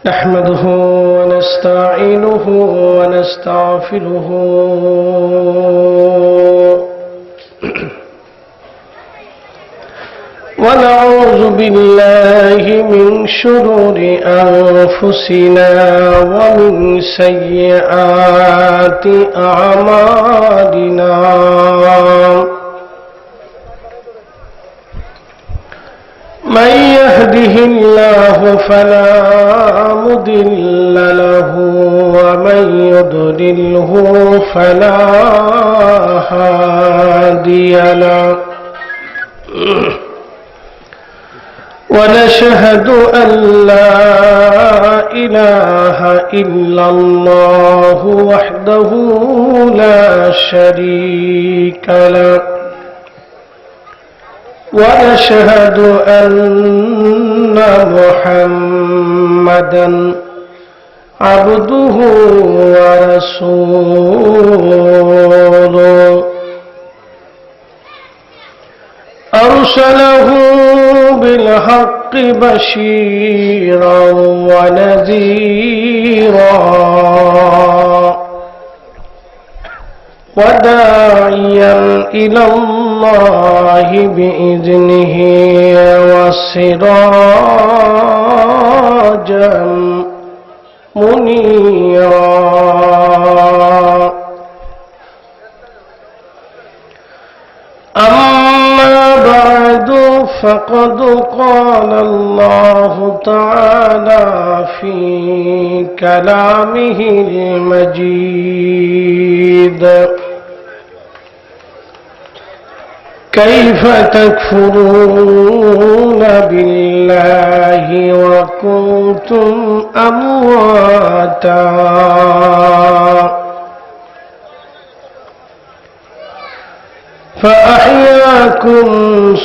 نحمده ونستعينه ونستغفره ونعوذ بالله من شرور أنفسنا ومن سيئات أعمالنا من يهده الله فلا مضل له ومن يضلله فلا هادي له ونشهد أن لا إله إلا الله وحده لا شريك له ونشهد أن محمدًا عبده ورسوله أرسله بالحق بشيرا ونذيرا وداعيا إلى الله بإذنه وسراجا منيرا أما بعد فقد قال الله تعالى في كلامه المجيد كيف تكفرون بالله وكنتم أمواتا فأحياكم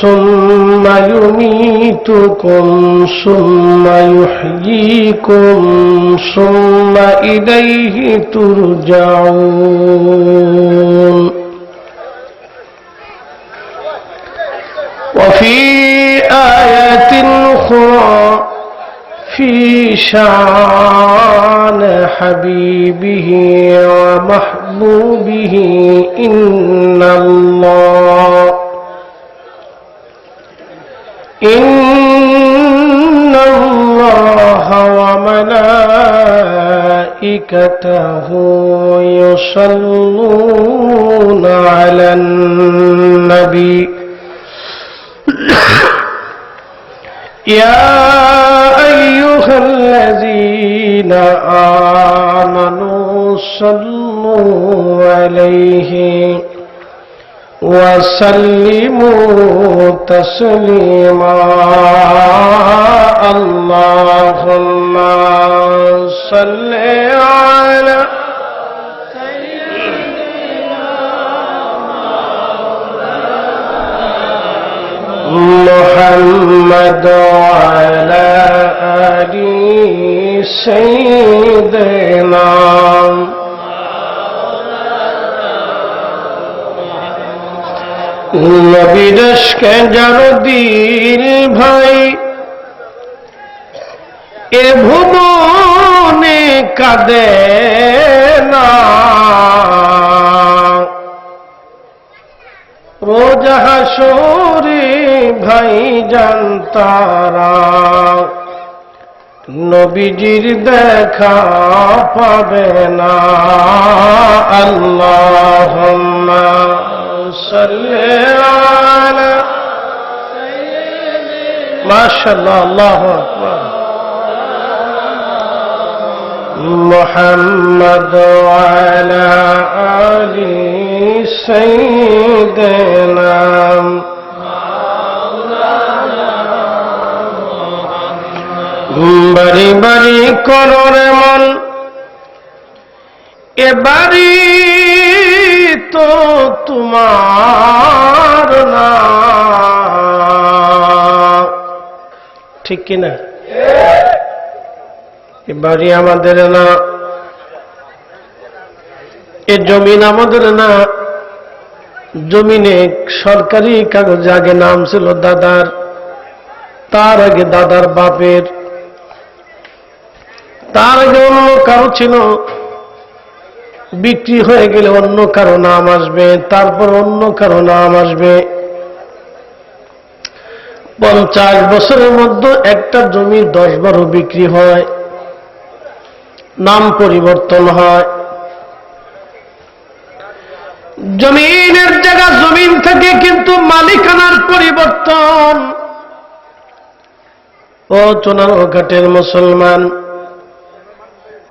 ثم يميتكم ثم يحييكم ثم إليه ترجعون وفي آيات أخرى في شان حبيبه ومحبوبه إن الله وملائكته يصلون على النبي يا أيها الذين آمنوا صلوا عليه وسلموا تسليما اللهم صل على محمد وعلى آل سيدنا নবী দেশকে যার দিল ভাই এ ভুবনে কাঁদে না রোজ হাসরে ভাই জানতারা নবীজির দেখা পাবে না আল্লাহুম্মা সাল্লি আলা মাশাআল্লাহ আল্লাহু আকবার মুহাম্মদ ওয়া আলা আলি সাইয়্যিদিনা বাড়ি বাড়ি কররে মন এ বাড়ি তো তোমার না ঠিক কিনা এ বাড়ি আমাদের না এ জমিন আমাদের না জমিনে সরকারি কাগজ আগে নাম ছিল দাদার, তার আগে দাদার বাপের, তার আগে অন্য কারো ছিল, বিক্রি হয়ে গেলে অন্য কারো নাম আসবে, তারপর অন্য কারো নাম আসবে। 50 বছরের মধ্যে একটা জমি 10-12 বিক্রি হয়, নাম পরিবর্তন হয়। জমিনের জায়গা জমিন থেকে, কিন্তু মালিকানার পরিবর্তন। ও চুনারঘাটের মুসলমান,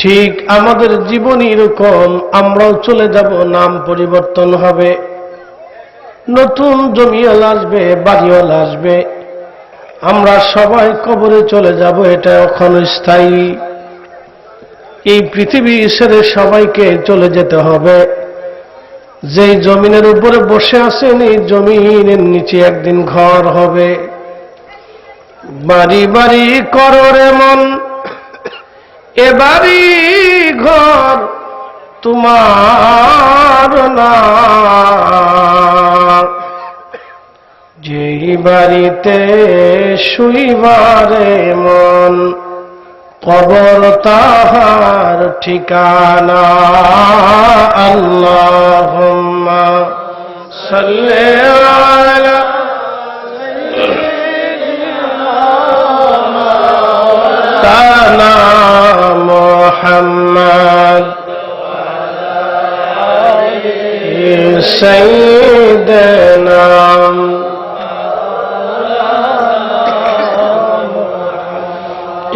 ঠিক আমাদের জীবন এরকম, আমরাও চলে যাব, নাম পরিবর্তন হবে, নতুন জমিওয়ালা আসবে, বাড়িওয়ালা আসবে, আমরা সবাই কবরে চলে যাব। এটা ক্ষণস্থায়ী। এই পৃথিবী ছেড়ে সবাইকে চলে যেতে হবে। যেই জমিনের উপরে বসে আছেন, এই জমিনের নিচে একদিন ঘর হবে। বাড়ি বাড়ি করো রে মন, এ বাড়ি ঘর তোমার না। যেই বাড়িতে শুইবারে মন, কবর তাহার ঠিকানা। আল্লাহুম্মা সাল্লি আলা সাইয়্যিদিনা মুহাম্মদ সাইয়্যিদিনা।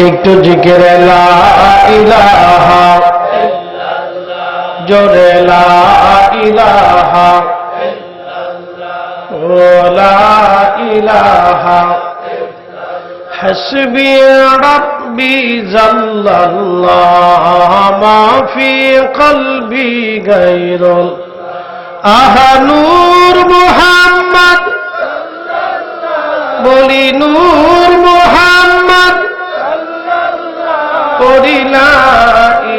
একটু জিকির লা ইলাহা জোরে লা ইলাহা লা ইলাহা হাসবি রাব্বি জাল্লাল্লাহ মা ফি কলবি গায়রুল নূর মুহাম্মদ বলি নূর মুহাম্মদ পড়ি লা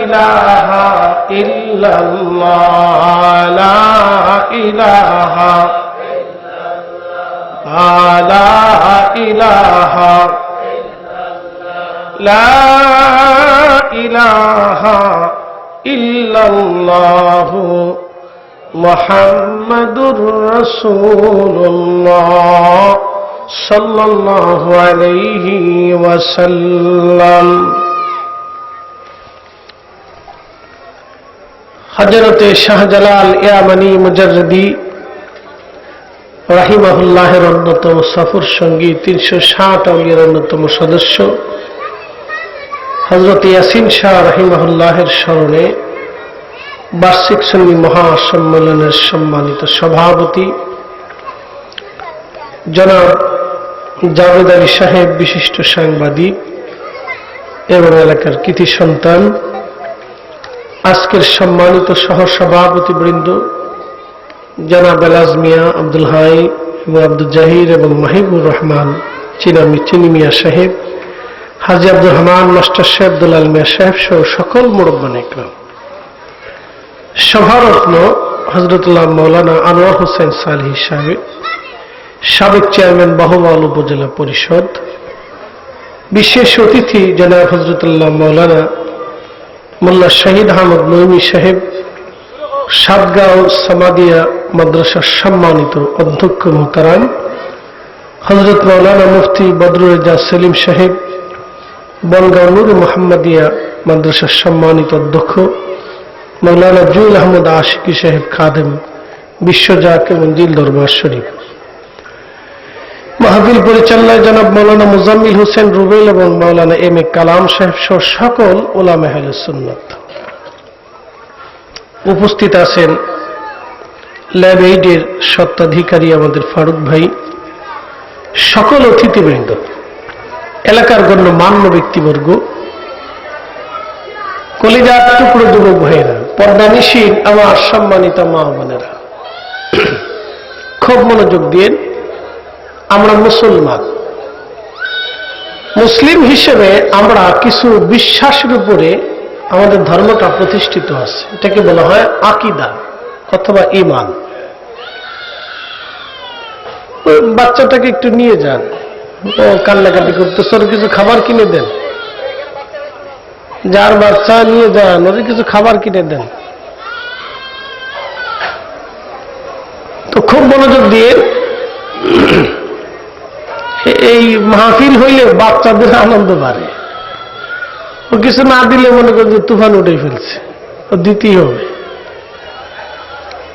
ইলাহা ইল্লাল্লাহ লা ইলাহা লা ইলাহা লা ইলাহা ইল্লাল্লাহ মুহাম্মাদুর রাসূলুল্লাহ সাল্লাল্লাহু আলাইহি ওয়াসাল্লাম। হযরতে শাহজালাল ইয়ামানি মুজাররিদি রাহিমাহুল্লাহের অন্যতম সফর সঙ্গী, 360 আউলিয়ার অন্যতম সদস্য হযরত ইয়াসিন শাহ রাহিমাহুল্লাহের স্মরণে বার্ষিক সুন্নি মহাসম্মেলনের সম্মানিত সভাপতি জনাব জাভেদ আলী সাহেব, বিশিষ্ট সাংবাদিক এবং এলাকার কৃতি সন্তান, আজকের সম্মানিত সহসভাপতি বৃন্দ জনাব এলাজ মিয়া, আব্দুল হাই এবং আব্দুল জাহির এবং মাহিবুর রহমান চিনি মিয়া সাহেব, হাজী আব্দুর রহমান মাস্টার সাহেব, দুলাল মিয়া সাহেব সহ সকল মুরব্বান ইকরাম, সভারত্ন হযরতুল্লাহ মাওলানা আনোয়ার হোসেন সালেহী সাহেব, সাবেক চেয়ারম্যান বাহুয়াল উপজেলা পরিষদ, বিশেষ অতিথি জনাব হযরতুল্লাহ মাওলানা মোল্লা শহীদ আহমদ নঈমী সাহেব, সাতগাঁও সামাদিয়া মাদ্রাসার সম্মানিত অধ্যক্ষ মোহতারাম হযরত মাওলানা মুফতি বদরুল রেজা সেলিম সাহেব, বনগাঁও নূর মোহাম্মদিয়া মাদ্রাসার সম্মানিত অধ্যক্ষ মাওলানা জুয়েল আহমদ আশিকি সাহেব খাদেম, বিশ্বজাক এবং জিল দরবার শরীফ, মাহফিল পরিচালনায় জনাব মাওলানা মুজাম্মিল হোসেন রুবেল এবং মাওলানা এম এ কালাম সাহেব সহ সকল উলামা আহলে সুন্নাত। উপস্থিত আছেন ল্যাব এইডের স্বত্বাধিকারী আমাদের ফারুক ভাই, সকল অতিথিবৃন্দ, এলাকার গণ্যমান্য ব্যক্তিবর্গ, কলিজার টুকরো যুবক ভাইয়েরা, পর্দানিশীন আমার সম্মানিত মা বোনেরা, খুব মনোযোগ দিয়ে, আমরা মুসলমান, মুসলিম হিসেবে আমরা কিছু বিশ্বাসের উপরে আমাদের ধর্মটা প্রতিষ্ঠিত আছে। এটাকে বলা হয় আকীদা অথবা ঈমান। বাচ্চাটাকে একটু নিয়ে যান, ও কান্নাকাটি করতেছে, ওর কিছু খাবার কিনে দেন। যার বাচ্চা নিয়ে যান, ওদের কিছু খাবার কিনে দেন। তো খুব মনোযোগ দিয়ে এই মাহফিল হইলে বাচ্চাদের আনন্দ বাড়ে। ও কিছু না দিলে মনে করেন যে তুফান উঠে ফেলছে, ও দিতেই হবে।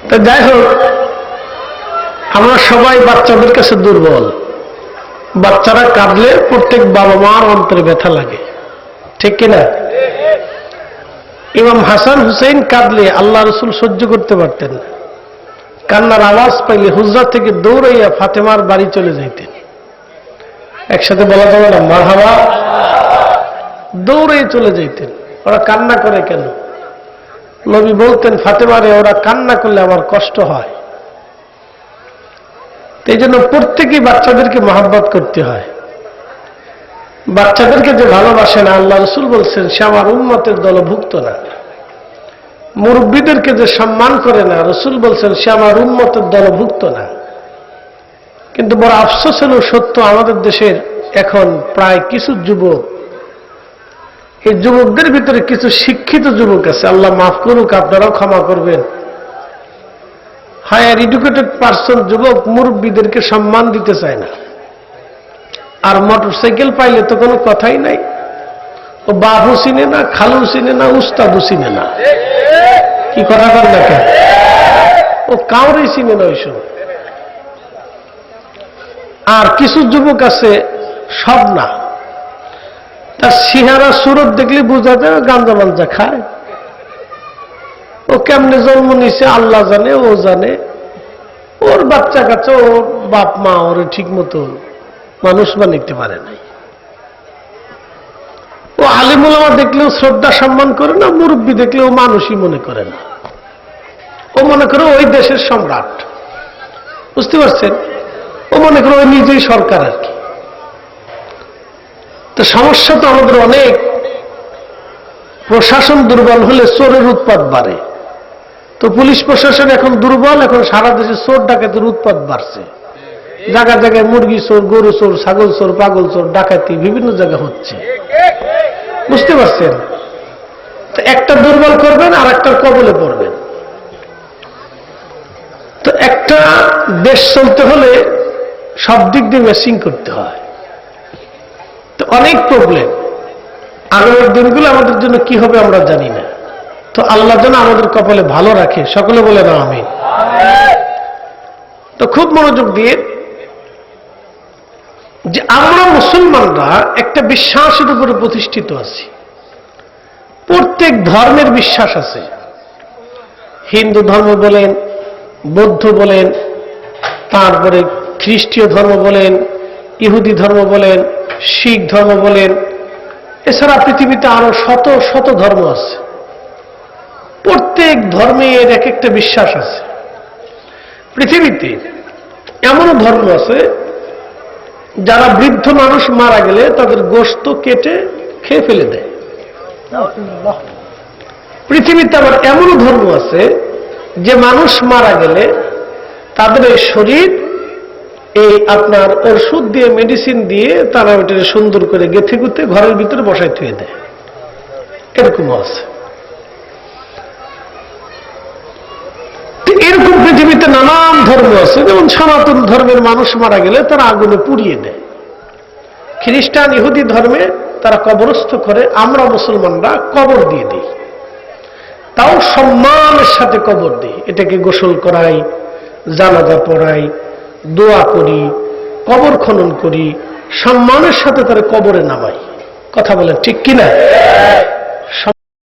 তা যাই হোক, আমরা সবাই বাচ্চাদের কাছে দুর্বল। বাচ্চারা কাঁদলে প্রত্যেক বাবা মার অন্তরে ব্যথা লাগে, ঠিক কিনা? ইমাম হাসান হুসেইন কাঁদলে আল্লাহ রসুল সহ্য করতে পারতেন না। কান্নার আওয়াজ পাইলে হুজরা থেকে দৌড়াইয়া ফাতেমার বাড়ি চলে যাইতেন। একসাথে বলা যাবে না মারহাবা? দৌড়ে চলে যাইতেন। ওরা কান্না করে কেন? নবী বলতেন ফাতেমারে, ওরা কান্না করলে আমার কষ্ট হয়। এই জন্য প্রত্যেকেই বাচ্চাদেরকে মহব্বত করতে হয়। বাচ্চাদেরকে যে ভালোবাসে না, আল্লাহ রসুল বলছেন সে আমার উম্মতের দলভুক্ত না। মুরব্বীদেরকে যে সম্মান করে না, রসুল বলছেন সে আমার উম্মতের দলভুক্ত না। কিন্তু বড় আফসোস হল সত্য, আমাদের দেশের এখন প্রায় কিছু যুবক, এই যুবকদের ভিতরে কিছু শিক্ষিত যুবক আছে, আল্লাহ মাফ করুক, আপনারাও ক্ষমা করবেন, হায়ার এডুকেটেড পার্সন যুবক মুরব্বীদেরকে সম্মান দিতে চায় না। আর মোটরসাইকেল পাইলে তো কোনো কথাই নাই, ও বাবু চিনে না, খালু চিনে না, উস্তাদু চিনে না। কি কথা বল না কেন? ও কাউরেই চিনে না ওইসব। আর কিছু যুবক আছে সব না, তার সিহারা সুরত দেখলে বোঝা যায় গাঞ্জা মাঞ্জা খায়। ও কেমনে জন্ম নিছে আল্লাহ জানে, ও জানে। ওর বাচ্চা কাছে ওর বাপ মা ওর ঠিক মতো মানুষ বানাইতে পারে নাই। ও আলিম ওলামা দেখলেও শ্রদ্ধা সম্মান করে না, মুরব্বী দেখলেও মানুষই মনে করে না। ও মনে করে ওই দেশের সম্রাট, বুঝতে পারছেন? ও মনে করে ওই নিজেই সরকার আর কি। তো সমস্যা তো আমাদের অনেক। প্রশাসন দুর্বল হলে চোরের উৎপাত বাড়ে। তো পুলিশ প্রশাসন এখন দুর্বল, এখন সারা দেশে চোর ডাকাতের উৎপাত বাড়ছে। জায়গায় জায়গায় মুরগি চোর, গরু চোর, ছাগল চোর, পাগল চোর, ডাকাতি বিভিন্ন জায়গায় হচ্ছে, বুঝতে পারছেন? তো একটা দুর্বল করবেন আর একটার কবলে পড়বেন। তো একটা দেশ চলতে হলে সব দিক দিয়ে ম্যাচিং করতে হয়। তো অনেক প্রবলেম। আগামীর দিনগুলো আমাদের জন্য কি হবে আমরা জানি না। তো আল্লাহ যেন আমাদের কপালে ভালো রাখে, সকলে বলে না আমিন। তো খুব মনোযোগ দিয়ে, যে আমরা মুসলমানরা একটা বিশ্বাসের উপরে প্রতিষ্ঠিত আছি। প্রত্যেক ধর্মের বিশ্বাস আছে। হিন্দু ধর্ম বলেন, বৌদ্ধ বলেন, তারপরে খ্রিস্টীয় ধর্ম বলেন, ইহুদি ধর্ম বলেন, শিখ ধর্ম বলেন, এছাড়া পৃথিবীতে আরো শত শত ধর্ম আছে। প্রত্যেক ধর্মের এক একটা বিশ্বাস আছে। পৃথিবীতে এমনও ধর্ম আছে যারা বৃদ্ধ মানুষ মারা গেলে তাদের গোশত কেটে খেয়ে ফেলে দেয়। পৃথিবীতে আবার এমনও ধর্ম আছে যে মানুষ মারা গেলে তাদের এই শরীর এই আপনার ওষুধ দিয়ে, মেডিসিন দিয়ে তারা ওইটা সুন্দর করে গেথে গুঁথে ঘরের ভিতরে বসায় থুয়ে দেয়। এরকমও আছে। এরকম পৃথিবীতে নানান ধর্ম আছে। যেমন সনাতন ধর্মের মানুষ মারা গেলে তারা আগুনে পুড়িয়ে দেয়। খ্রিস্টান, ইহুদি ধর্মে তারা কবরস্থ করে, আমরা মুসলমানরা কবর দিয়ে দিই। তাও সম্মানের সাথে কবর দিই। এটাকে গোসল করাই, জানাজা পড়াই, দোয়া করি, কবর খনন করি, সম্মানের সাথে তারা কবরে নামাই। কথা বলেন ঠিক কিনা?